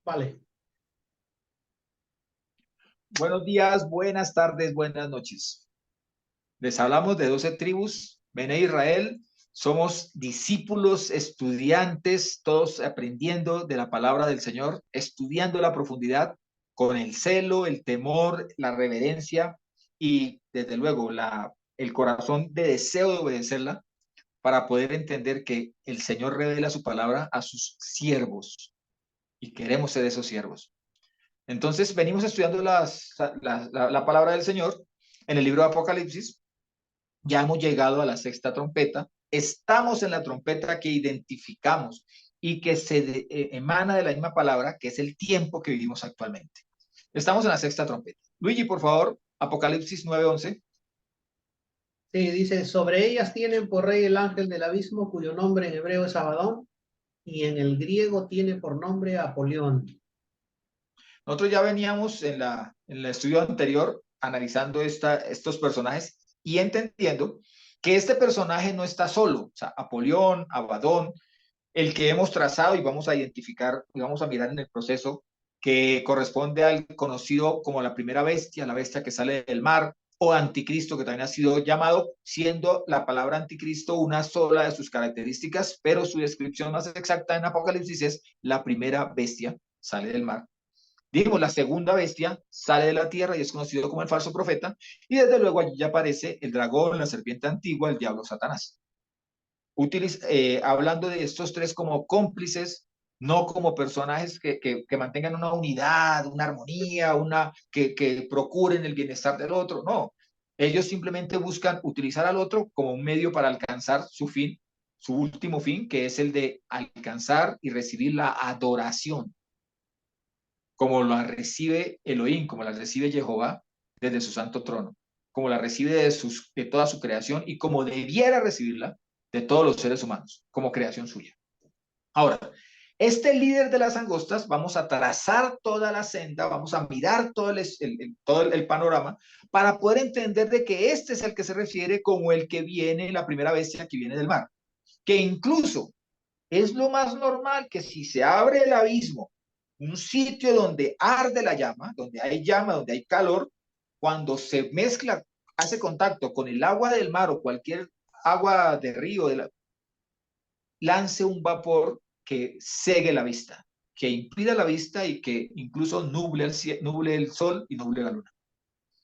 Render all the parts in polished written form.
Vale. Buenos días, buenas tardes, buenas noches. Les hablamos de 12 tribus, Bene Israel. Somos discípulos, estudiantes, todos aprendiendo de la palabra del Señor, estudiando la profundidad con el celo, el temor, la reverencia y desde luego el corazón de deseo de obedecerla para poder entender que el Señor revela su palabra a sus siervos y queremos ser esos siervos. Entonces, venimos estudiando la palabra del Señor en el libro de Apocalipsis. Ya hemos llegado a la sexta trompeta. Estamos en la trompeta que identificamos y que emana de la misma palabra, que es el tiempo que vivimos actualmente. Estamos en la sexta trompeta. Luigi, por favor, Apocalipsis 9:11. Sí, dice, sobre ellas tienen por rey el ángel del abismo, cuyo nombre en hebreo es Abadón, y en el griego tiene por nombre Apolión. Nosotros ya veníamos en el estudio anterior analizando estos personajes y entendiendo que este personaje no está solo, o sea, Apolión, Abadón, el que hemos trazado y vamos a identificar y vamos a mirar en el proceso que corresponde al conocido como la primera bestia, la bestia que sale del mar, o anticristo, que también ha sido llamado, siendo la palabra anticristo una sola de sus características, pero su descripción más exacta en Apocalipsis es la primera bestia, sale del mar. Dijimos, la segunda bestia sale de la tierra y es conocido como el falso profeta, y desde luego allí ya aparece el dragón, la serpiente antigua, el diablo Satanás. Hablando de estos tres como cómplices, no como personajes que mantengan una unidad, una armonía, que procuren el bienestar del otro, no. Ellos simplemente buscan utilizar al otro como un medio para alcanzar su fin, su último fin, que es el de alcanzar y recibir la adoración como la recibe Elohim, como la recibe Jehová desde su santo trono, como la recibe de toda su creación y como debiera recibirla de todos los seres humanos, como creación suya. Ahora, este líder de las angostas, vamos a trazar toda la senda, vamos a mirar todo el panorama para poder entender de que este es el que se refiere como el que viene, la primera bestia que viene del mar, que incluso es lo más normal que si se abre el abismo, un sitio donde arde la llama, donde hay calor, cuando se mezcla, hace contacto con el agua del mar o cualquier agua de río, lance un vapor que cegue la vista, que impida la vista y que incluso nuble el sol y nuble la luna.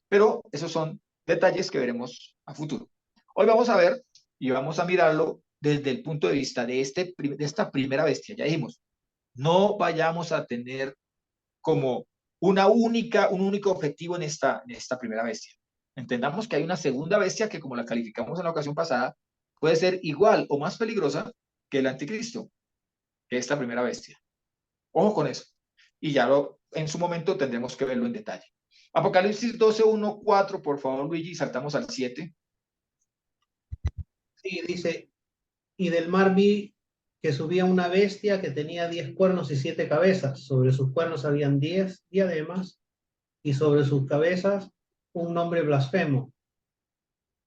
Pero esos son detalles que veremos a futuro. Hoy vamos a ver y vamos a mirarlo desde el punto de vista de esta primera bestia. Ya dijimos, no vayamos a tener como un único objetivo en esta primera bestia. Entendamos que hay una segunda bestia que, como la calificamos en la ocasión pasada, puede ser igual o más peligrosa que el anticristo, que esta primera bestia. Ojo con eso. Y en su momento tendremos que verlo en detalle. Apocalipsis 12, 1, 4, por favor, Luigi, saltamos al 7. Sí, dice, y del mar vi que subía una bestia que tenía 10 cuernos y 7 cabezas. Sobre sus cuernos habían 10 diademas y sobre sus cabezas un nombre blasfemo.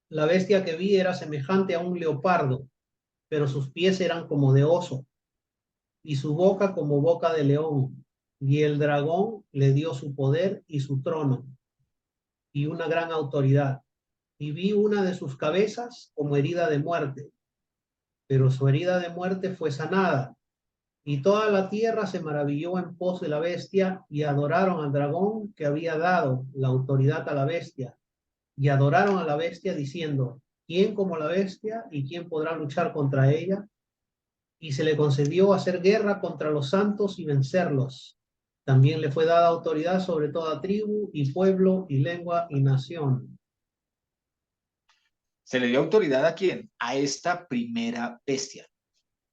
La bestia que vi era semejante a un leopardo, pero sus pies eran como de oso y su boca como boca de león. Y el dragón le dio su poder y su trono y una gran autoridad. Y vi una de sus cabezas como herida de muerte, pero su herida de muerte fue sanada. Y toda la tierra se maravilló en pos de la bestia y adoraron al dragón que había dado la autoridad a la bestia. Y adoraron a la bestia diciendo, ¿quién como la bestia y quién podrá luchar contra ella? Y se le concedió hacer guerra contra los santos y vencerlos. También le fue dada autoridad sobre toda tribu y pueblo y lengua y nación. Se le dio autoridad a quién? A esta primera bestia.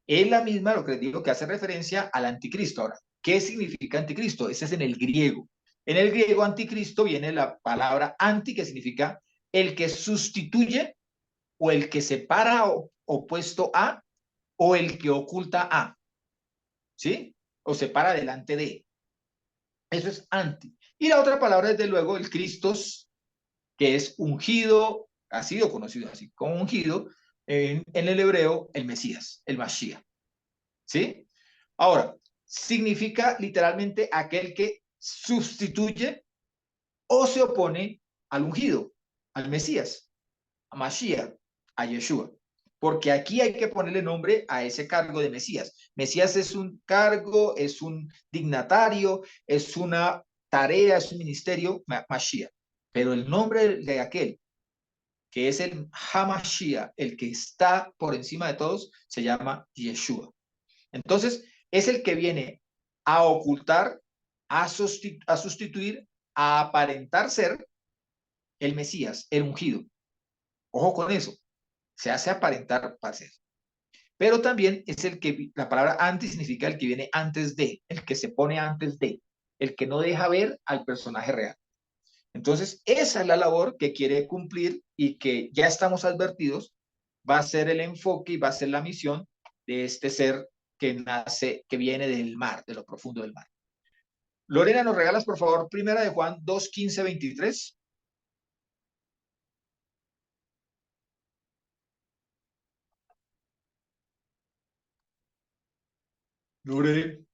Es la misma, lo que les digo, que hace referencia al anticristo. Ahora, ¿qué significa anticristo? Ese es en el griego. En el griego anticristo viene la palabra anti, que significa el que sustituye o el que separa opuesto a o el que oculta a, ¿sí? O separa delante de. Eso es anti. Y la otra palabra, desde luego, el Cristos, que es ungido, ha sido conocido así como ungido, en el hebreo, el Mesías, el Mashiach, ¿sí? Ahora, significa literalmente aquel que sustituye o se opone al ungido, al Mesías, a Mashiach, a Yeshua. Porque aquí hay que ponerle nombre a ese cargo de Mesías. Mesías es un cargo, es un dignatario, es una tarea, es un ministerio, Mashiach. Pero el nombre de aquel que es el Hamashiach, el que está por encima de todos, se llama Yeshua. Entonces, es el que viene a ocultar, a sustituir, a aparentar ser el Mesías, el ungido. Ojo con eso, se hace aparentar para ser. Pero también es el que, la palabra antes significa el que viene antes de, el que se pone antes de, el que no deja ver al personaje real. Entonces, esa es la labor que quiere cumplir y que ya estamos advertidos, va a ser el enfoque y va a ser la misión de este ser que nace, que viene del mar, de lo profundo del mar. Lorena, ¿nos regalas, por favor, primera de Juan 2, 15, 23? Lore,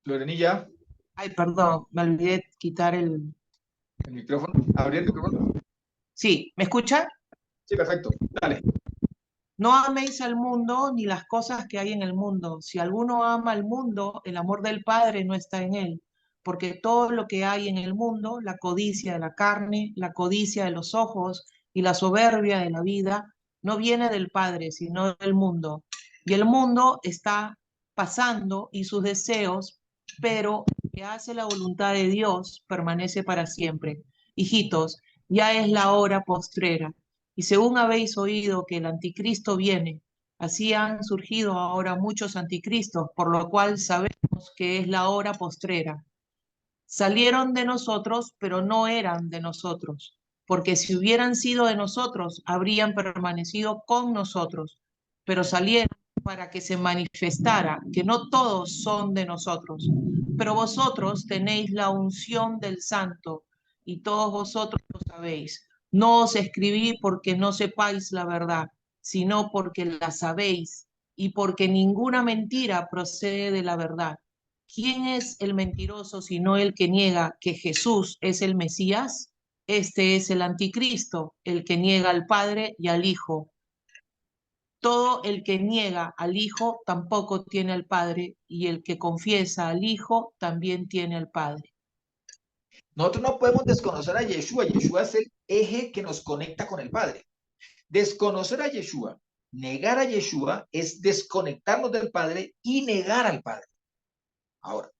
Lorenilla, Ay, perdón, me olvidé quitar el... el micrófono, abrir el micrófono. Sí, ¿me escucha? Sí, perfecto, dale. No améis al mundo ni las cosas que hay en el mundo. Si alguno ama al mundo, el amor del Padre no está en él, porque todo lo que hay en el mundo, la codicia de la carne, la codicia de los ojos y la soberbia de la vida, no viene del Padre, sino del mundo. Y el mundo está pasando y sus deseos, pero el que hace la voluntad de Dios permanece para siempre. Hijitos, ya es la hora postrera. Y según habéis oído que el anticristo viene, así han surgido ahora muchos anticristos, por lo cual sabemos que es la hora postrera. Salieron de nosotros, pero no eran de nosotros, porque si hubieran sido de nosotros, habrían permanecido con nosotros, pero salieron para que se manifestara que no todos son de nosotros, pero vosotros tenéis la unción del Santo y todos vosotros lo sabéis. No os escribí porque no sepáis la verdad, sino porque la sabéis y porque ninguna mentira procede de la verdad. ¿Quién es el mentiroso sino el que niega que Jesús es el Mesías? Este es el anticristo, el que niega al Padre y al Hijo. Todo el que niega al Hijo tampoco tiene al Padre, y el que confiesa al Hijo también tiene al Padre. Nosotros no podemos desconocer a Yeshua. Yeshua es el eje que nos conecta con el Padre. Desconocer a Yeshua, negar a Yeshua es desconectarnos del Padre y negar al Padre. Ahora,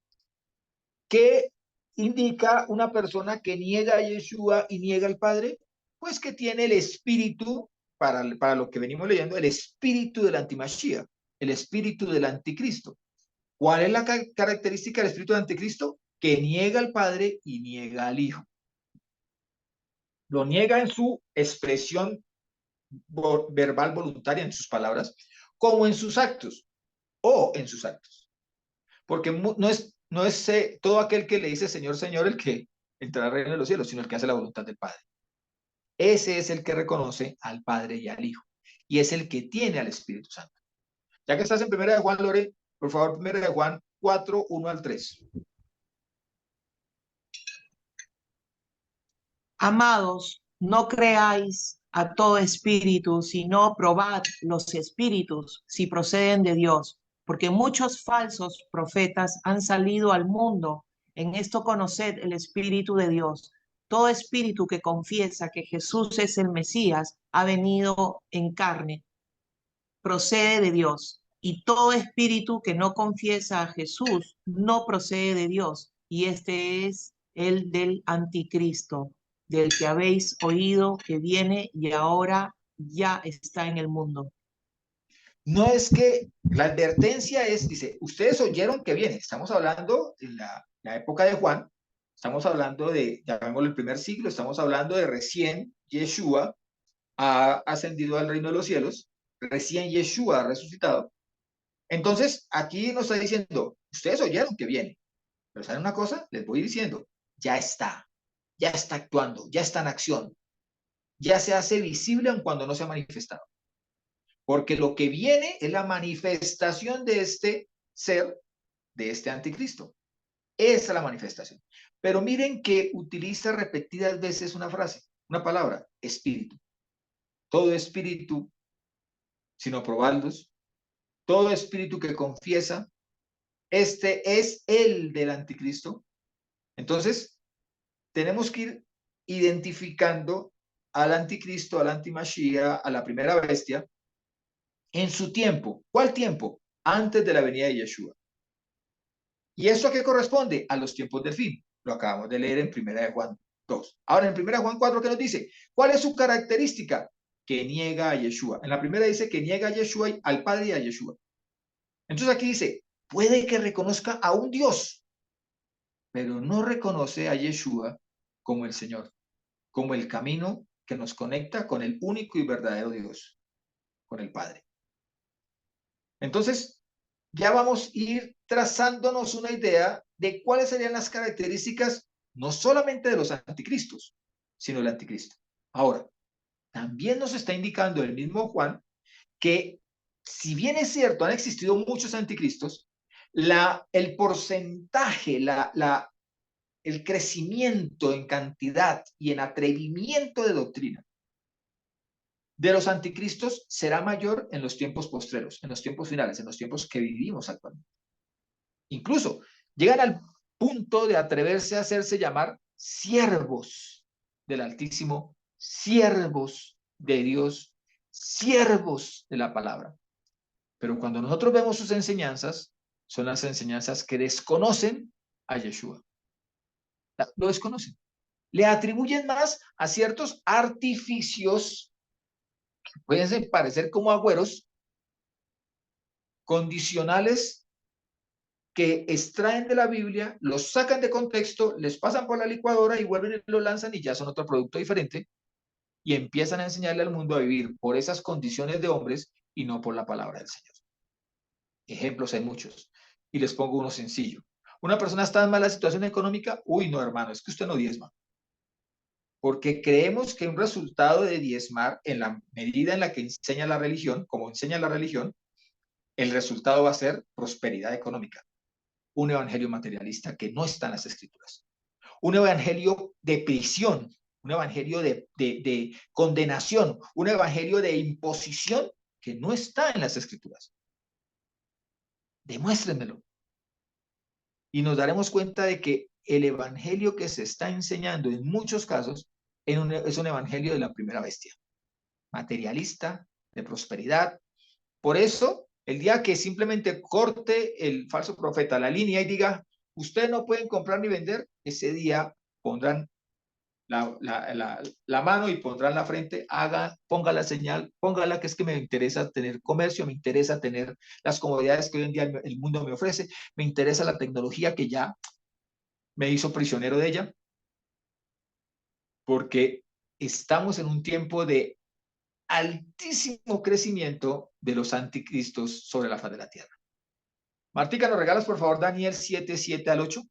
¿qué indica una persona que niega a Yeshua y niega al Padre? Pues que tiene el espíritu, para lo que venimos leyendo, el espíritu del antimashiach, el espíritu del anticristo. ¿Cuál es la característica del espíritu del anticristo? Que niega al Padre y niega al Hijo. Lo niega en su expresión verbal voluntaria, en sus palabras, como en sus actos, o en sus actos. Porque no es todo aquel que le dice Señor, Señor, el que entrará al reino de los cielos, sino el que hace la voluntad del Padre. Ese es el que reconoce al Padre y al Hijo. Y es el que tiene al Espíritu Santo. Ya que estás en primera de Juan, Lore, por favor, primera de Juan 4, 1 al 3. Amados, no creáis a todo espíritu, sino probad los espíritus si proceden de Dios, porque muchos falsos profetas han salido al mundo. En esto conoced el Espíritu de Dios. Todo espíritu que confiesa que Jesús es el Mesías ha venido en carne, procede de Dios. Y todo espíritu que no confiesa a Jesús no procede de Dios. Y este es el del anticristo, del que habéis oído que viene y ahora ya está en el mundo. No es que la advertencia es, dice, ustedes oyeron que viene. Estamos hablando en la época de Juan, estamos hablando de, llamémoslo el primer siglo, estamos hablando de recién Yeshua ha ascendido al reino de los cielos, recién Yeshua ha resucitado. Entonces, aquí nos está diciendo, ustedes oyeron que viene, pero ¿saben una cosa? Les voy diciendo, ya está actuando, ya está en acción, ya se hace visible aun cuando no se ha manifestado. porque lo que viene es la manifestación de este ser, de este anticristo. Esa es la manifestación. Pero miren que utiliza repetidas veces una frase, una palabra, espíritu. Todo espíritu, sino probarlos, todo espíritu que confiesa, este es el del anticristo. Entonces, tenemos que ir identificando al anticristo, al antimashiach, a la primera bestia, en su tiempo. ¿Cuál tiempo? Antes de la venida de Yeshua. ¿Y eso a qué corresponde? A los tiempos del fin. Lo acabamos de leer en 1 de Juan 2. Ahora, en 1 Juan 4, ¿qué nos dice? ¿Cuál es su característica? Que niega a Yeshua. En la primera dice que niega a Yeshua, al Padre y a Yeshua. Entonces aquí dice, puede que reconozca a un Dios, pero no reconoce a Yeshua como el Señor, como el camino que nos conecta con el único y verdadero Dios, con el Padre. Entonces, ya vamos a ir trazándonos una idea de cuáles serían las características no solamente de los anticristos, sino del anticristo. Ahora, también nos está indicando el mismo Juan que, si bien es cierto, han existido muchos anticristos, el porcentaje, el crecimiento en cantidad y en atrevimiento de doctrina de los anticristos será mayor en los tiempos postreros, en los tiempos finales, en los tiempos que vivimos actualmente. Incluso llegan al punto de atreverse a hacerse llamar siervos del Altísimo, siervos de Dios, siervos de la palabra. Pero cuando nosotros vemos sus enseñanzas, son las enseñanzas que desconocen a Yeshua. Lo desconocen. Le atribuyen más a ciertos artificios que pueden parecer como agüeros condicionales que extraen de la Biblia, los sacan de contexto, les pasan por la licuadora y vuelven y lo lanzan y ya son otro producto diferente y empiezan a enseñarle al mundo a vivir por esas condiciones de hombres y no por la palabra del Señor. Ejemplos hay muchos y les pongo uno sencillo. Una persona está en mala situación económica, uy, no, hermano, es que usted no diezma. Porque creemos que un resultado de diezmar, en la medida en la que enseña la religión, como enseña la religión, el resultado va a ser prosperidad económica. Un evangelio materialista que no está en las escrituras. Un evangelio de prisión, un evangelio de condenación, un evangelio de imposición que no está en las escrituras. Demuéstrenmelo. Y nos daremos cuenta de que el evangelio que se está enseñando en muchos casos es un evangelio de la primera bestia. Materialista, de prosperidad. Por eso, el día que simplemente corte el falso profeta la línea y diga, ustedes no pueden comprar ni vender, ese día pondrán la mano y pondrán la frente, ponga la señal, póngala, que es que me interesa tener comercio, me interesa tener las comodidades que hoy en día el mundo me ofrece, me interesa la tecnología que ya me hizo prisionero de ella, porque estamos en un tiempo de altísimo crecimiento de los anticristos sobre la faz de la tierra. Martica, ¿nos regalas por favor Daniel 7, 7 al 8?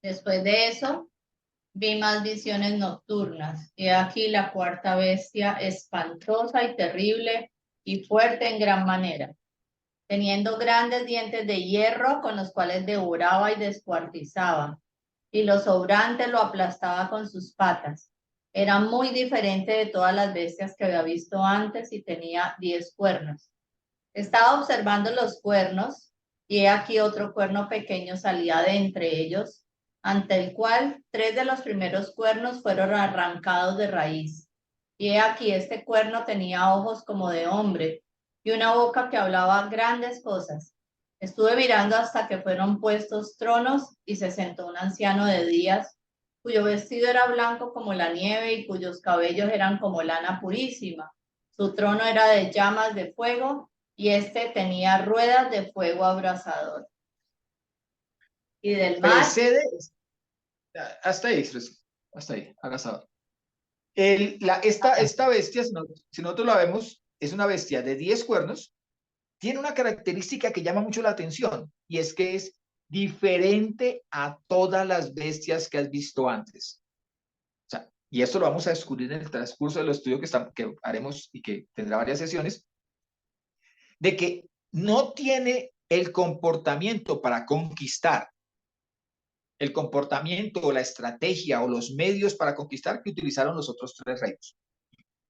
Después de eso, vi más visiones nocturnas, y aquí la cuarta bestia, espantosa y terrible y fuerte en gran manera, teniendo grandes dientes de hierro con los cuales devoraba y descuartizaba, y lo sobrante lo aplastaba con sus patas. Era muy diferente de todas las bestias que había visto antes y tenía 10 cuernos. Estaba observando los cuernos, y he aquí otro cuerno pequeño salía de entre ellos, ante el cual 3 de los primeros cuernos fueron arrancados de raíz. Y he aquí este cuerno tenía ojos como de hombre y una boca que hablaba grandes cosas. Estuve mirando hasta que fueron puestos tronos y se sentó un anciano de días, cuyo vestido era blanco como la nieve y cuyos cabellos eran como lana purísima. Su trono era de llamas de fuego y este tenía ruedas de fuego abrasador. Y del mar... Precede, hasta ahí, abrasador. Esta bestia, si nosotros la vemos, es una bestia de 10 cuernos, tiene una característica que llama mucho la atención, y es que es diferente a todas las bestias que has visto antes. O sea, y esto lo vamos a descubrir en el transcurso del estudio que haremos y que tendrá varias sesiones, de que no tiene el comportamiento para conquistar, el comportamiento o la estrategia o los medios para conquistar que utilizaron los otros tres reinos.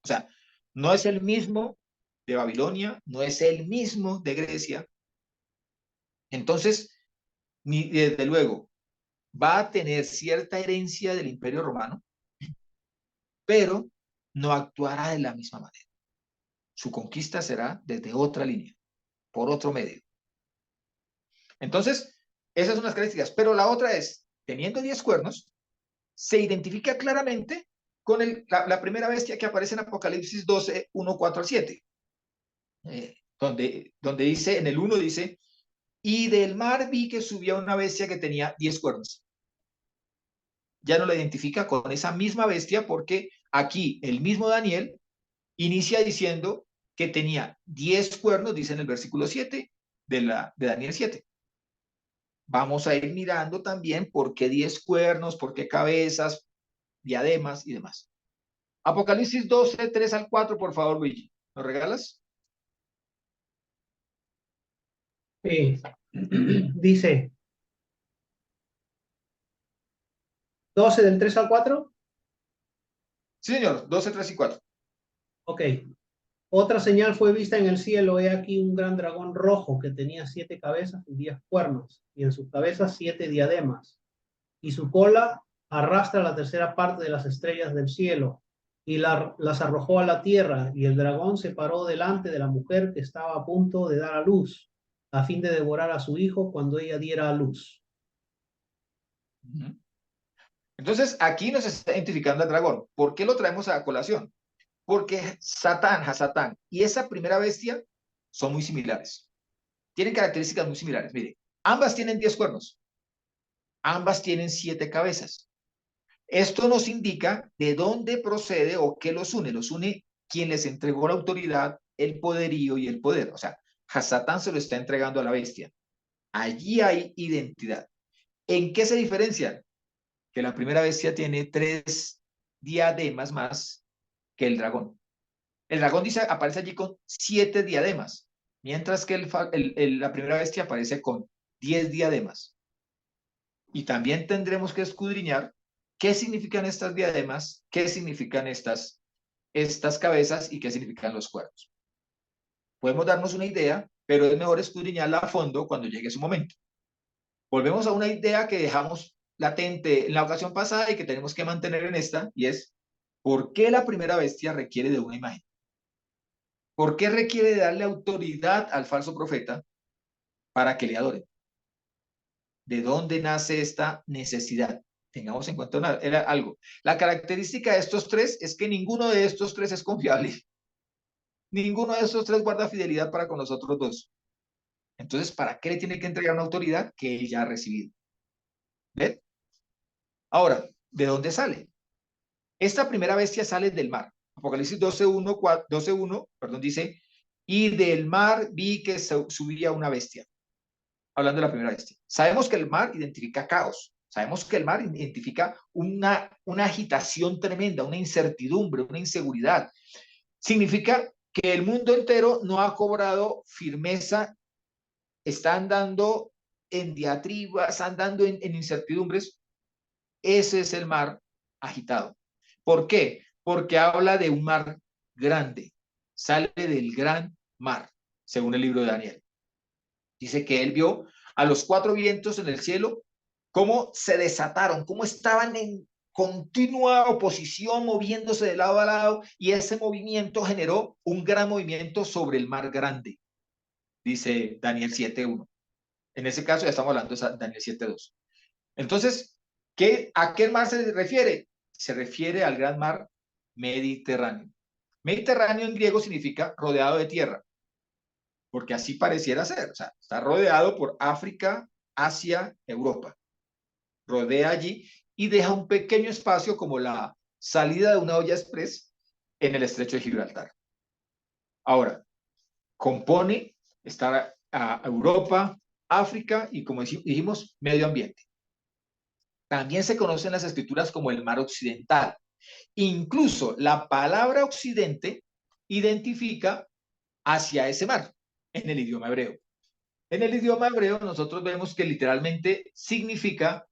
O sea, no es el mismo de Babilonia, no es el mismo de Grecia. Entonces, ni desde luego, va a tener cierta herencia del Imperio Romano, pero no actuará de la misma manera. Su conquista será desde otra línea, por otro medio. Entonces, esas son las características. Pero la otra es, teniendo 10 cuernos, se identifica claramente con la primera bestia que aparece en Apocalipsis 12, 1, 4 al 7. Donde dice, en el 1 dice, y del mar vi que subía una bestia que tenía 10 cuernos. Ya no la identifica con esa misma bestia porque aquí el mismo Daniel inicia diciendo que tenía 10 cuernos, dice en el versículo 7 de Daniel 7. Vamos a ir mirando también por qué 10 cuernos, por qué cabezas, diademas y demás. Apocalipsis 12, 3 al 4, por favor, Luigi. ¿Nos regalas? Sí. Dice 12 del 3 al 4. Sí, señor, 12, 3 y 4. Ok. Otra señal fue vista en el cielo. He aquí un gran dragón rojo que tenía 7 cabezas y 10 cuernos, y en sus cabezas 7 diademas. Y su cola arrastra la tercera parte de las estrellas del cielo, y las arrojó a la tierra, y el dragón se paró delante de la mujer que estaba a punto de dar a luz, a fin de devorar a su hijo cuando ella diera a luz. Entonces, aquí nos está identificando al dragón. ¿Por qué lo traemos a colación? Porque Hasatán y esa primera bestia son muy similares. Tienen características muy similares. Mire, ambas tienen 10 cuernos. Ambas tienen 7 cabezas. Esto nos indica de dónde procede o qué los une. Los une quien les entregó la autoridad, el poderío y el poder. O sea, Hasatán se lo está entregando a la bestia. Allí hay identidad. ¿En qué se diferencian? Que la primera bestia tiene 3 diademas más que el dragón. El dragón dice, aparece allí con 7 diademas, mientras que la primera bestia aparece con 10 diademas. Y también tendremos que escudriñar qué significan estas diademas, qué significan estas cabezas y qué significan los cuernos. Podemos darnos una idea, pero es mejor escudriñarla a fondo cuando llegue su momento. Volvemos a una idea que dejamos latente en la ocasión pasada y que tenemos que mantener en esta, y es, ¿por qué la primera bestia requiere de una imagen? ¿Por qué requiere de darle autoridad al falso profeta para que le adoren? ¿De dónde nace esta necesidad? Tengamos en cuenta algo. La característica de estos tres es que ninguno de estos tres es confiable. Ninguno de estos tres guarda fidelidad para con los otros dos. Entonces, ¿para qué le tiene que entregar una autoridad que él ya ha recibido? ¿Ven? Ahora, ¿de dónde sale? Esta primera bestia sale del mar. Apocalipsis 12:1, perdón, dice, y del mar vi que subía una bestia. Hablando de la primera bestia. Sabemos que el mar identifica caos. Sabemos que el mar identifica una agitación tremenda, una incertidumbre, una inseguridad. Significa que el mundo entero no ha cobrado firmeza, está andando en diatribas, andando en incertidumbres. Ese es el mar agitado. ¿Por qué? Porque habla de un mar grande, sale del gran mar, según el libro de Daniel. Dice que él vio a los 4 vientos en el cielo, cómo se desataron, cómo estaban en continua oposición, moviéndose de lado a lado, y ese movimiento generó un gran movimiento sobre el mar grande, dice Daniel 7:1. En ese caso ya estamos hablando de Daniel 7:2. Entonces, ¿a qué mar se refiere? Se refiere al gran mar Mediterráneo. Mediterráneo en griego significa rodeado de tierra, porque así pareciera ser. O sea, está rodeado por África, Asia, Europa. Rodea allí y deja un pequeño espacio como la salida de una olla express en el estrecho de Gibraltar. Ahora, compone, está a Europa, África y, como dijimos, medio ambiente. También se conoce en las escrituras como el mar occidental. Incluso la palabra occidente identifica hacia ese mar en el idioma hebreo. En el idioma hebreo nosotros vemos que literalmente significa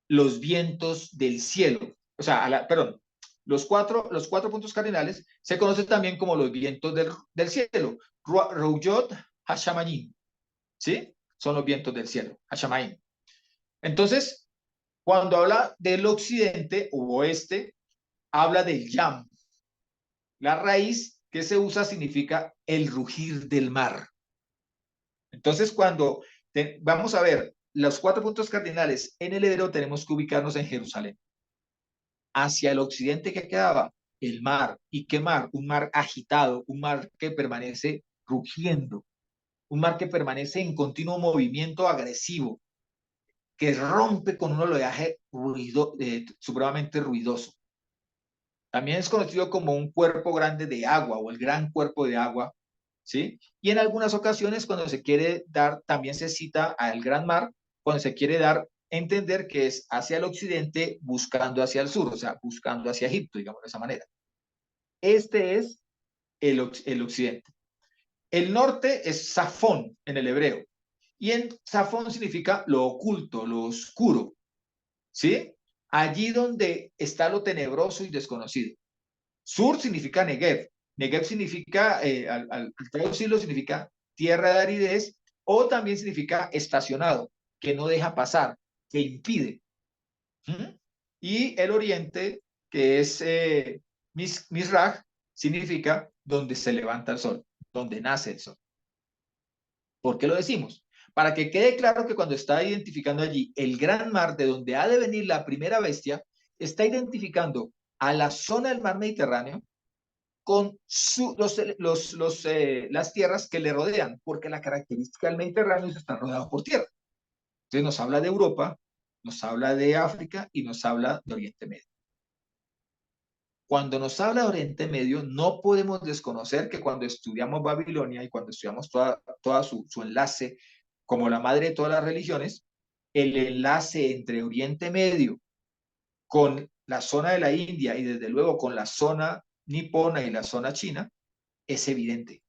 los vientos del cielo. O sea, perdón, los cuatro puntos cardinales se conocen también como los vientos del cielo. Rouyot Hashamayim, ¿sí? Son los vientos del cielo, Hashamayim. Entonces, cuando habla del occidente o oeste, habla del Yam. La raíz que se usa significa el rugir del mar. Entonces, cuando vamos a ver los 4 puntos cardinales en el hebreo, tenemos que ubicarnos en Jerusalén. Hacia el occidente, ¿qué quedaba? El mar. ¿Y qué mar? Un mar agitado, un mar que permanece rugiendo, un mar que permanece en continuo movimiento agresivo, que rompe con un oleaje supremamente ruidoso. También es conocido como un cuerpo grande de agua o el gran cuerpo de agua, ¿sí? Y en algunas ocasiones cuando se quiere dar, también se cita al gran mar, cuando se quiere dar entender que es hacia el occidente buscando hacia el sur, o sea, buscando hacia Egipto, digamos de esa manera. Este es el occidente. El norte es Safón en el hebreo, y en Safón significa lo oculto, lo oscuro, ¿sí? Allí donde está lo tenebroso y desconocido. Sur significa Negev. Negev significa, al traducirlo, significa tierra de aridez, o también significa estacionado, que no deja pasar, que impide. Y el oriente, que es Misraj, significa donde se levanta el sol, donde nace el sol. ¿Por qué lo decimos? Para que quede claro que cuando está identificando allí el gran mar de donde ha de venir la primera bestia, está identificando a la zona del mar Mediterráneo con las tierras que le rodean, porque la característica del Mediterráneo es estar rodeado por tierra. Entonces nos habla de Europa, nos habla de África y nos habla de Oriente Medio. Cuando nos habla de Oriente Medio, no podemos desconocer que cuando estudiamos Babilonia y cuando estudiamos toda su enlace como la madre de todas las religiones, el enlace entre Oriente Medio con la zona de la India y desde luego con la zona nipona y la zona china es evidente.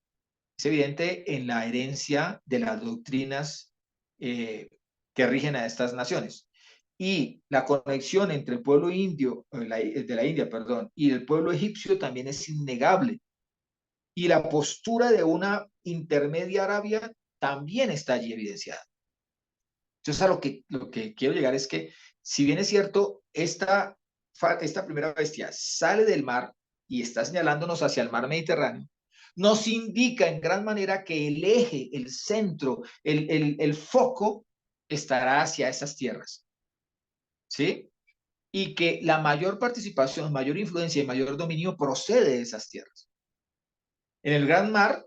Es evidente en la herencia de las doctrinas que rigen a estas naciones. Y la conexión entre el pueblo indio, de la India, perdón, y el pueblo egipcio también es innegable. Y la postura de una intermedia Arabia también está allí evidenciada. Entonces, a lo que quiero llegar es que, si bien es cierto, esta primera bestia sale del mar y está señalándonos hacia el mar Mediterráneo, nos indica en gran manera que el eje, el centro, el foco estará hacia esas tierras. ¿Sí? Y que la mayor participación, mayor influencia y mayor dominio procede de esas tierras. En el gran mar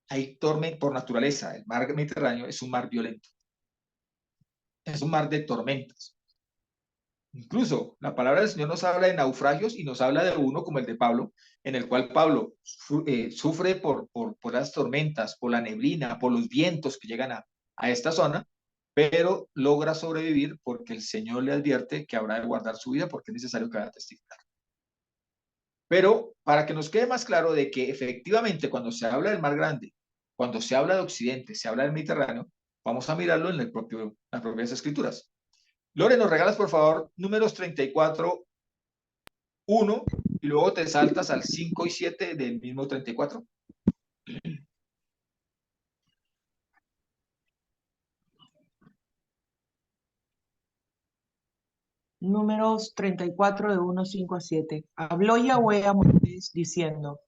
hay tormenta por naturaleza. El mar Mediterráneo es un mar violento. Es un mar de tormentas. Incluso la palabra del Señor nos habla de naufragios y nos habla de uno como el de Pablo, en el cual Pablo sufre por las tormentas, por la neblina, por los vientos que llegan a esta zona, pero logra sobrevivir porque el Señor le advierte que habrá de guardar su vida porque es necesario que vaya a testificar. Pero para que nos quede más claro de que efectivamente cuando se habla del Mar Grande, cuando se habla de Occidente, se habla del Mediterráneo, vamos a mirarlo en las propias escrituras. Lore, ¿nos regalas por favor números 34, 1 y luego te saltas al 5 y 7 del mismo 34? Números 34 de 1, 5 a 7. Habló Yahweh a Moisés diciendo,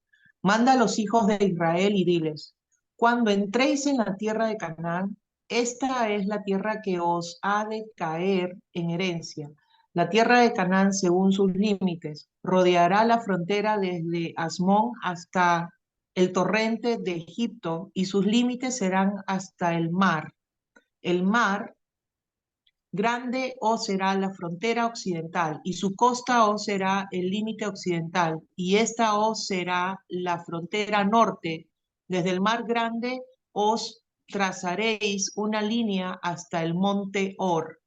manda a los hijos de Israel y diles, cuando entréis en la tierra de Canaán, esta es la tierra que os ha de caer en herencia. La tierra de Canaán según sus límites, rodeará la frontera desde Asmón hasta el torrente de Egipto y sus límites serán hasta el mar. El mar grande os será la frontera occidental, y su costa os será el límite occidental, y esta os será la frontera norte. Desde el mar grande os trazaréis una línea hasta el monte Or.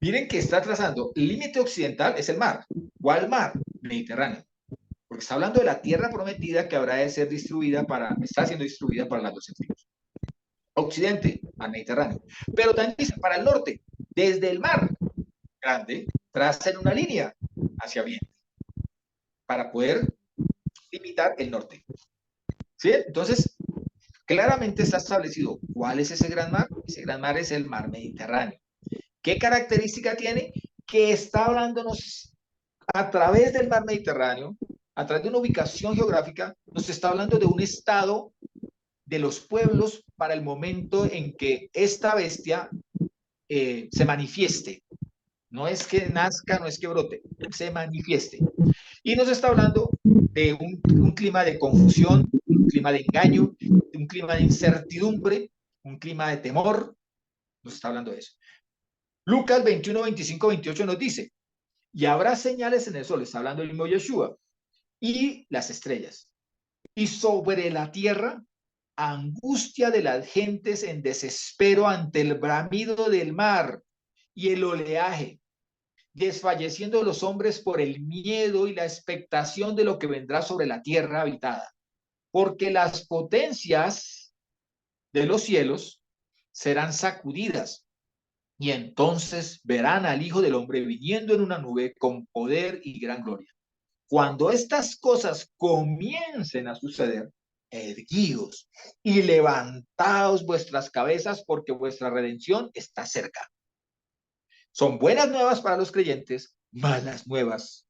Miren que está trazando el límite occidental, es el mar. ¿Cuál mar? Mediterráneo. Porque está hablando de la tierra prometida que habrá de ser distribuida está siendo distribuida para las 12 tribus. Occidente, al Mediterráneo. Pero también dice, para el norte, desde el mar grande, trazan una línea hacia Oriente para poder limitar el norte. ¿Sí? Entonces, claramente está establecido cuál es ese gran mar. Ese gran mar es el mar Mediterráneo. ¿Qué característica tiene? Que está hablándonos a través del mar Mediterráneo, a través de una ubicación geográfica, nos está hablando de un estado de los pueblos para el momento en que esta bestia se manifieste. No es que nazca, no es que brote, se manifieste. Y nos está hablando de un clima de confusión, un clima de engaño, un clima de incertidumbre, un clima de temor. Nos está hablando de eso. Lucas 21, 25, 28 nos dice, y habrá señales en el sol, está hablando el mismo Yeshua, y las estrellas. Y sobre la tierra, angustia de las gentes en desespero ante el bramido del mar y el oleaje, desfalleciendo los hombres por el miedo y la expectación de lo que vendrá sobre la tierra habitada. Porque las potencias de los cielos serán sacudidas, y entonces verán al Hijo del Hombre viniendo en una nube con poder y gran gloria. Cuando estas cosas comiencen a suceder, erguíos y levantaos vuestras cabezas, porque vuestra redención está cerca. Son buenas nuevas para los creyentes, malas nuevas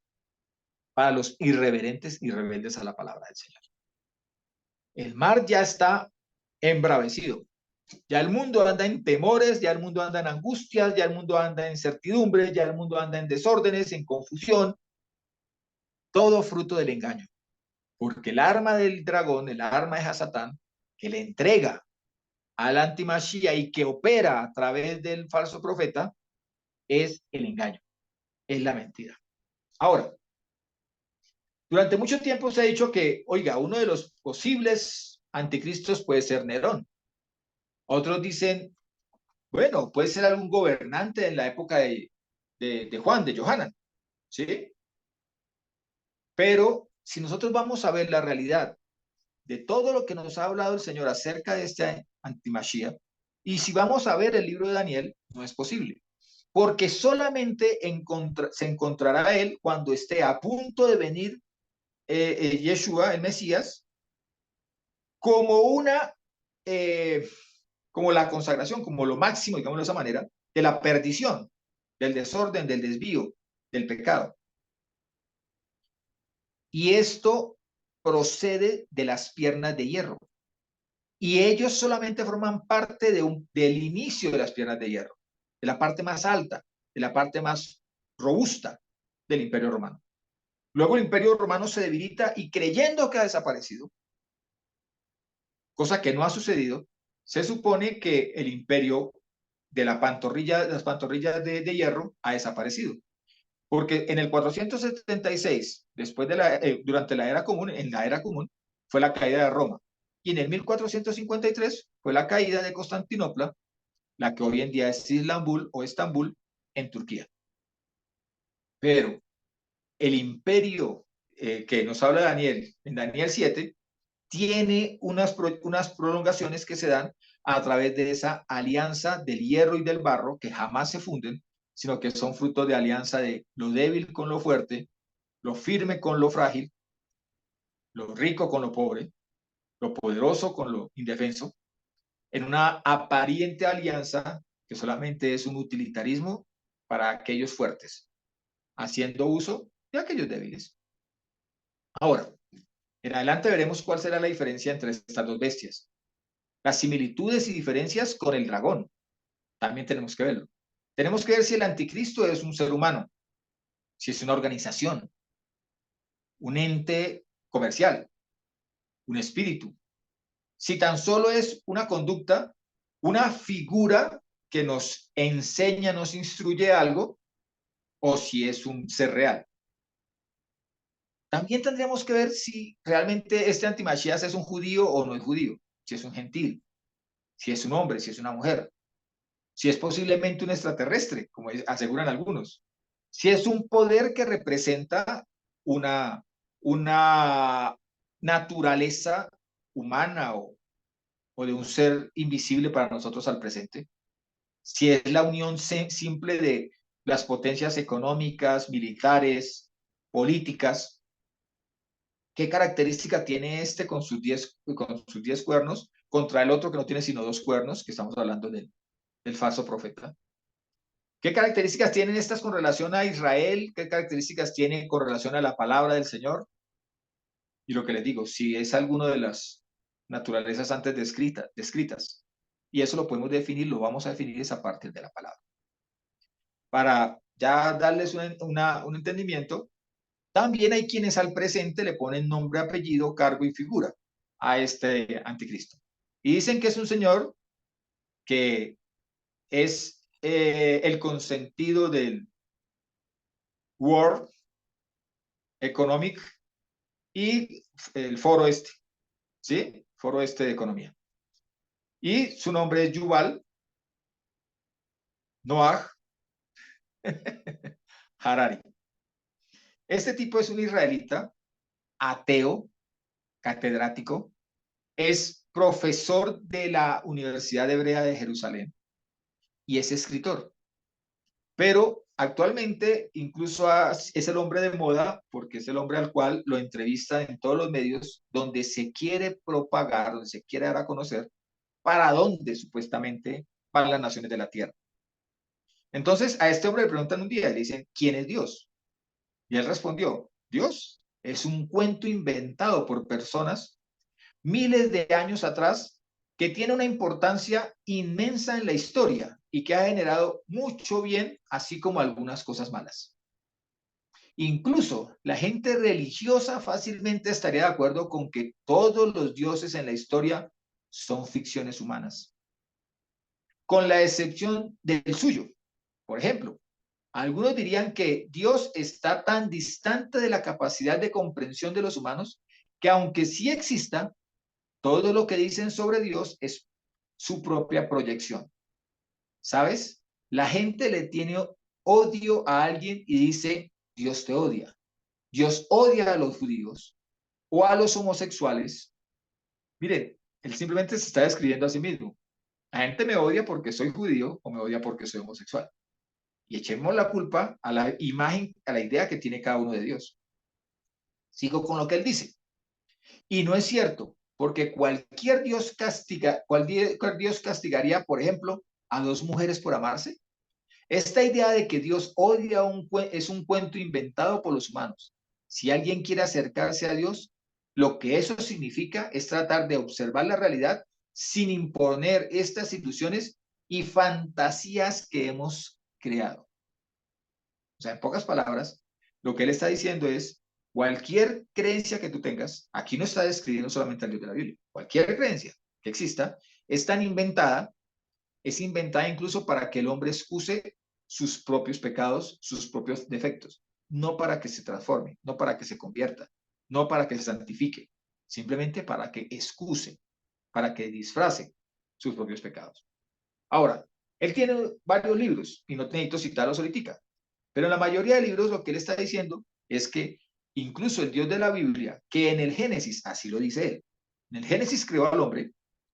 para los irreverentes y rebeldes a la palabra del Señor. El mar ya está embravecido. Ya el mundo anda en temores, ya el mundo anda en angustias, ya el mundo anda en incertidumbre, ya el mundo anda en desórdenes, en confusión, todo fruto del engaño. Porque el arma del dragón, el arma de Hasatán, que le entrega al antimashia y que opera a través del falso profeta, es el engaño, es la mentira. Ahora, durante mucho tiempo se ha dicho que, oiga, uno de los posibles anticristos puede ser Nerón. Otros dicen, bueno, puede ser algún gobernante en la época de Juan, de Johanan, ¿sí? Pero si nosotros vamos a ver la realidad de todo lo que nos ha hablado el Señor acerca de este antimashia, y si vamos a ver el libro de Daniel, no es posible, porque solamente se encontrará él cuando esté a punto de venir Yeshua, el Mesías, como como la consagración, como lo máximo, digamos de esa manera, de la perdición, del desorden, del desvío, del pecado. Y esto procede de las piernas de hierro. Y ellos solamente forman parte del inicio de las piernas de hierro, de la parte más alta, de la parte más robusta del Imperio Romano. Luego el Imperio Romano se debilita y creyendo que ha desaparecido, cosa que no ha sucedido, se supone que el imperio de las pantorrillas de hierro ha desaparecido. Porque en el 476, durante la era común, en la era común, fue la caída de Roma. Y en el 1453 fue la caída de Constantinopla, la que hoy en día es Istambul o Estambul, en Turquía. Pero el imperio que nos habla Daniel, en Daniel 7, tiene unas prolongaciones que se dan a través de esa alianza del hierro y del barro que jamás se funden, sino que son fruto de alianza de lo débil con lo fuerte, lo firme con lo frágil, lo rico con lo pobre, lo poderoso con lo indefenso, en una aparente alianza que solamente es un utilitarismo para aquellos fuertes, haciendo uso de aquellos débiles. Ahora, en adelante veremos cuál será la diferencia entre estas dos bestias. Las similitudes y diferencias con el dragón. También tenemos que verlo. Tenemos que ver si el anticristo es un ser humano, si es una organización, un ente comercial, un espíritu. Si tan solo es una conducta, una figura que nos enseña, nos instruye algo, o si es un ser real. También tendríamos que ver si realmente este antimachías es un judío o no es judío, si es un gentil, si es un hombre, si es una mujer. si es posiblemente un extraterrestre, como aseguran algunos, si es un poder que representa una naturaleza humana o de un ser invisible para nosotros al presente, si es la unión simple de las potencias económicas, militares, políticas. ¿Qué característica tiene este con sus 10 cuernos contra el otro que no tiene sino 2 cuernos, que estamos hablando del falso profeta? ¿Qué características tienen estas con relación a Israel? ¿Qué características tienen con relación a la palabra del Señor? Y lo que les digo, si es alguno de las naturalezas antes descritas, y eso lo podemos definir, lo vamos a definir esa parte de la palabra. Para ya darles un entendimiento, también hay quienes al presente le ponen nombre, apellido, cargo y figura a este anticristo. Y dicen que es un señor que es el consentido del World Economic y el foro este, ¿sí? Foro este de economía. Y su nombre es Yuval Noah Harari. Este tipo es un israelita, ateo, catedrático, es profesor de la Universidad Hebrea de Jerusalén y es escritor. Pero actualmente incluso es el hombre de moda porque es el hombre al cual lo entrevista en todos los medios donde se quiere propagar, donde se quiere dar a conocer para dónde supuestamente van las naciones de la tierra. Entonces a este hombre le preguntan un día, le dicen, ¿quién es Dios? Y él respondió, Dios es un cuento inventado por personas miles de años atrás que tiene una importancia inmensa en la historia y que ha generado mucho bien, así como algunas cosas malas. Incluso la gente religiosa fácilmente estaría de acuerdo con que todos los dioses en la historia son ficciones humanas, con la excepción del suyo. Por ejemplo, algunos dirían que Dios está tan distante de la capacidad de comprensión de los humanos que aunque sí exista, todo lo que dicen sobre Dios es su propia proyección. ¿Sabes? La gente le tiene odio a alguien y dice, Dios te odia. Dios odia a los judíos o a los homosexuales. Mire, él simplemente se está describiendo a sí mismo. La gente me odia porque soy judío o me odia porque soy homosexual. Y echemos la culpa a la imagen, a la idea que tiene cada uno de Dios. Sigo con lo que él dice. Y no es cierto, porque cualquier Dios castigaría, por ejemplo, a 2 mujeres por amarse. Esta idea de que Dios odia es un cuento inventado por los humanos. Si alguien quiere acercarse a Dios, lo que eso significa es tratar de observar la realidad sin imponer estas ilusiones y fantasías que hemos creado. O sea, en pocas palabras, lo que él está diciendo es, cualquier creencia que tú tengas, aquí no está describiendo solamente al Dios de la Biblia, cualquier creencia que exista, es tan inventada, es inventada incluso para que el hombre excuse sus propios pecados, sus propios defectos, no para que se transforme, no para que se convierta, no para que se santifique, simplemente para que excuse, para que disfrace sus propios pecados. Ahora, él tiene varios libros, y no necesito citarlos ahorita, pero en la mayoría de libros lo que él está diciendo es que incluso el Dios de la Biblia, que en el Génesis, así lo dice él, en el Génesis creó al hombre,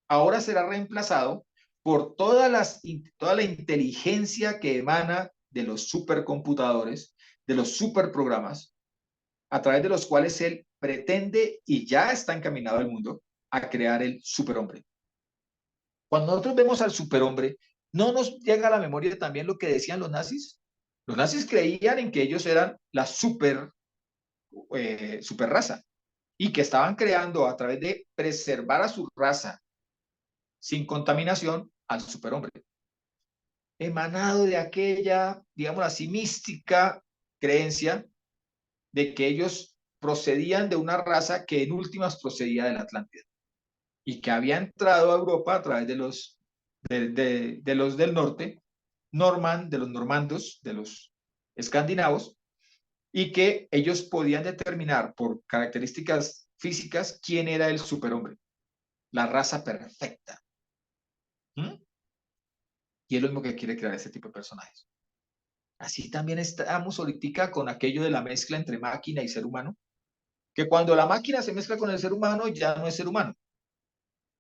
ahora será reemplazado por toda la inteligencia que emana de los supercomputadores, de los superprogramas, a través de los cuales él pretende y ya está encaminado al mundo a crear el superhombre. Cuando nosotros vemos al superhombre, ¿no nos llega a la memoria también lo que decían los nazis? Los nazis creían en que ellos eran la super raza y que estaban creando a través de preservar a su raza sin contaminación al superhombre. Emanado de aquella, digamos así, mística creencia de que ellos procedían de una raza que en últimas procedía de la Atlántida y que había entrado a Europa a través de los del norte, de los normandos, de los escandinavos, y que ellos podían determinar por características físicas quién era el superhombre, la raza perfecta. ¿Mm? Y es lo mismo que quiere crear este tipo de personajes. Así también estamos ahorita con aquello de la mezcla entre máquina y ser humano, que cuando la máquina se mezcla con el ser humano ya no es ser humano.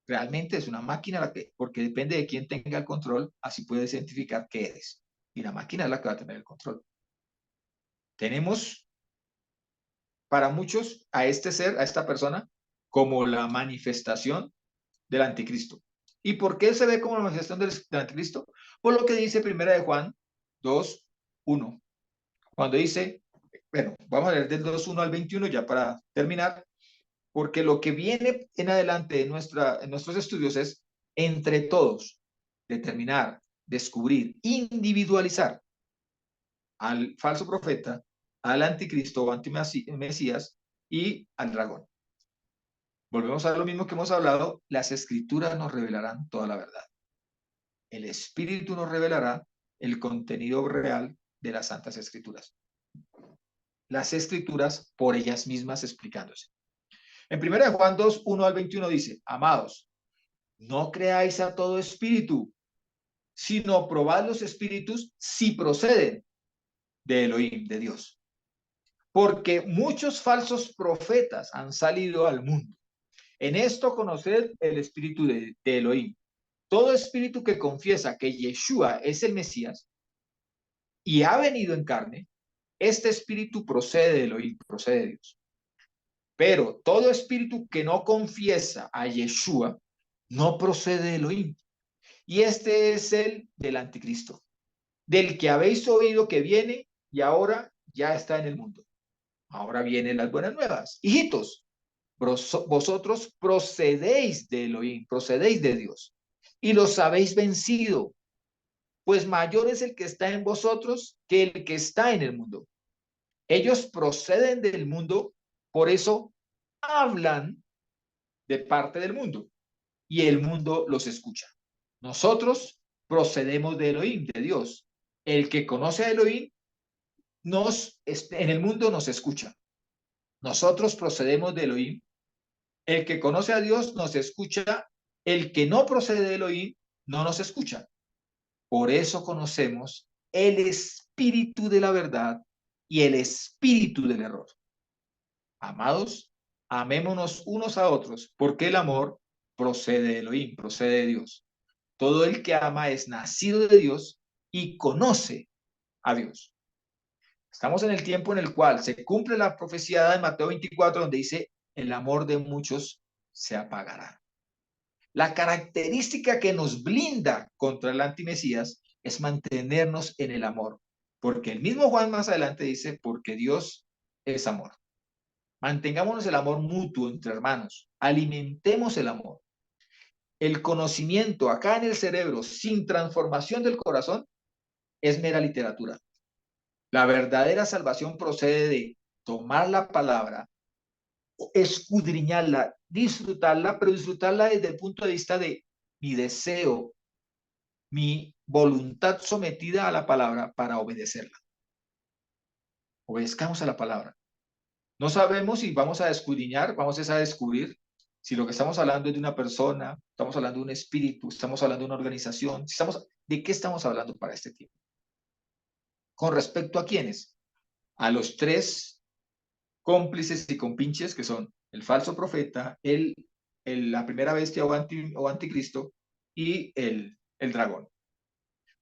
Realmente es una máquina porque depende de quién tenga el control, así puedes identificar qué eres. Y la máquina es la que va a tener el control. Tenemos para muchos a este ser, a esta persona, como la manifestación del anticristo. ¿Y por qué se ve como la manifestación del anticristo? Por lo que dice 1 de Juan 2:1. Cuando dice, bueno, vamos a leer del 2:1 al 21 ya para terminar, porque lo que viene en adelante en nuestros estudios es, entre todos, determinar, descubrir, individualizar al falso profeta, al anticristo o antimesías y al dragón. Volvemos a lo mismo que hemos hablado, las escrituras nos revelarán toda la verdad. El Espíritu nos revelará el contenido real de las Santas Escrituras. Las Escrituras por ellas mismas explicándose. En 1 Juan 2:1 al 21 dice, amados, no creáis a todo espíritu, sino probad los espíritus si proceden de Elohim, de Dios. Porque muchos falsos profetas han salido al mundo. En esto conoced el espíritu de Elohim. Todo espíritu que confiesa que Yeshua es el Mesías y ha venido en carne, este espíritu procede de Elohim, procede de Dios. Pero todo espíritu que no confiesa a Yeshua no procede de Elohim. Y este es el del anticristo, del que habéis oído que viene y ahora ya está en el mundo. Ahora vienen las buenas nuevas. Hijitos, vosotros procedéis de Elohim, procedéis de Dios, y los habéis vencido, pues mayor es el que está en vosotros que el que está en el mundo. Ellos proceden del mundo, por eso hablan de parte del mundo, y el mundo los escucha. Nosotros procedemos de Elohim, de Dios. El que conoce a Elohim, en el mundo nos escucha. Nosotros procedemos de Elohim. El que conoce a Dios nos escucha. El que no procede de Elohim no nos escucha. Por eso conocemos el espíritu de la verdad y el espíritu del error. Amados, amémonos unos a otros, porque el amor procede de Elohim, procede de Dios. Todo el que ama es nacido de Dios y conoce a Dios. Estamos en el tiempo en el cual se cumple la profecía de Mateo 24, donde dice, el amor de muchos se apagará. La característica que nos blinda contra el antimesías es mantenernos en el amor, porque el mismo Juan más adelante dice, porque Dios es amor. Mantengámonos el amor mutuo entre hermanos, alimentemos el amor. El conocimiento acá en el cerebro sin transformación del corazón es mera literatura. La verdadera salvación procede de tomar la palabra, escudriñarla, disfrutarla, pero disfrutarla desde el punto de vista de mi deseo, mi voluntad sometida a la palabra para obedecerla. Obedezcamos a la palabra. No sabemos si vamos a escudriñar, vamos a descubrir si lo que estamos hablando es de una persona, estamos hablando de un espíritu, estamos hablando de una organización, ¿de qué estamos hablando para este tiempo? ¿Con respecto a quiénes? A los tres cómplices y compinches que son el falso profeta, la primera bestia o anticristo y el dragón.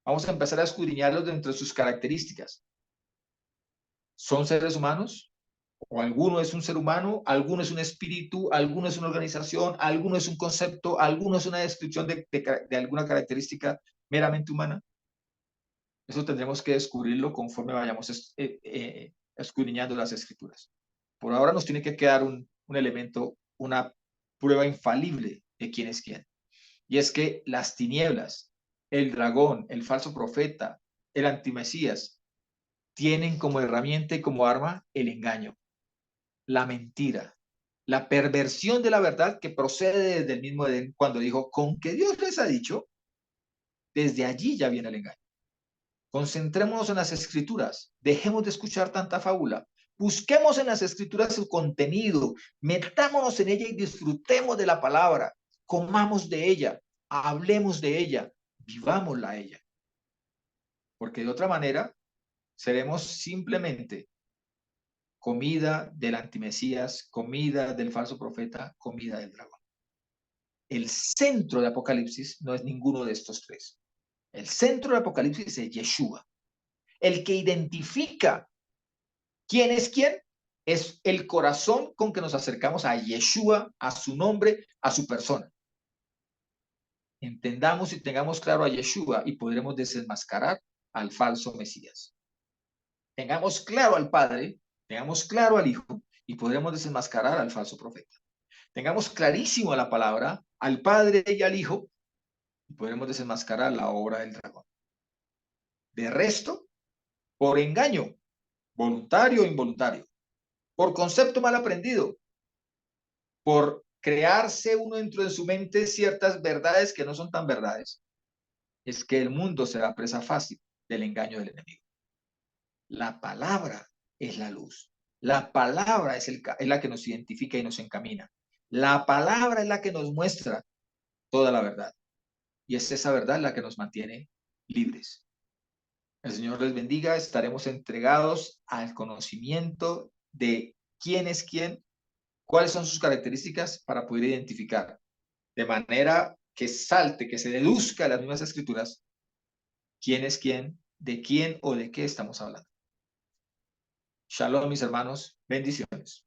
Vamos a empezar a escudriñarlos dentro de sus características. ¿Son seres humanos? ¿O alguno es un ser humano? ¿Alguno es un espíritu? ¿Alguno es una organización? ¿Alguno es un concepto? ¿Alguno es una descripción de alguna característica meramente humana? Eso tendremos que descubrirlo conforme vayamos escudriñando las escrituras. Por ahora nos tiene que quedar un elemento, una prueba infalible de quién es quién. Y es que las tinieblas, el dragón, el falso profeta, el antimesías, tienen como herramienta y como arma el engaño, la mentira, la perversión de la verdad que procede desde el mismo Edén cuando dijo, con que Dios les ha dicho, desde allí ya viene el engaño. Concentrémonos en las escrituras, dejemos de escuchar tanta fábula, busquemos en las escrituras su contenido, metámonos en ella y disfrutemos de la palabra, comamos de ella, hablemos de ella, vivámosla a ella. porque de otra manera seremos simplemente comida del antimesías, comida del falso profeta, comida del dragón. El centro de Apocalipsis no es ninguno de estos tres. El centro de Apocalipsis es Yeshua. El que identifica quién es el corazón con que nos acercamos a Yeshua, a su nombre, a su persona. Entendamos y tengamos claro a Yeshua y podremos desenmascarar al falso Mesías. Tengamos claro al Padre, tengamos claro al Hijo y podremos desenmascarar al falso profeta. Tengamos clarísimo la palabra, al Padre y al Hijo, y podremos desenmascarar la obra del dragón. De resto, por engaño, voluntario o involuntario, por concepto mal aprendido, por crearse uno dentro de su mente ciertas verdades que no son tan verdades, es que el mundo será presa fácil del engaño del enemigo. La palabra es la luz. La palabra es la que nos identifica y nos encamina. La palabra es la que nos muestra toda la verdad. Y es esa verdad la que nos mantiene libres. El Señor les bendiga. Estaremos entregados al conocimiento de quién es quién, cuáles son sus características para poder identificar de manera que salte, que se deduzca de las mismas escrituras quién es quién, de quién o de qué estamos hablando. Shalom, mis hermanos. Bendiciones.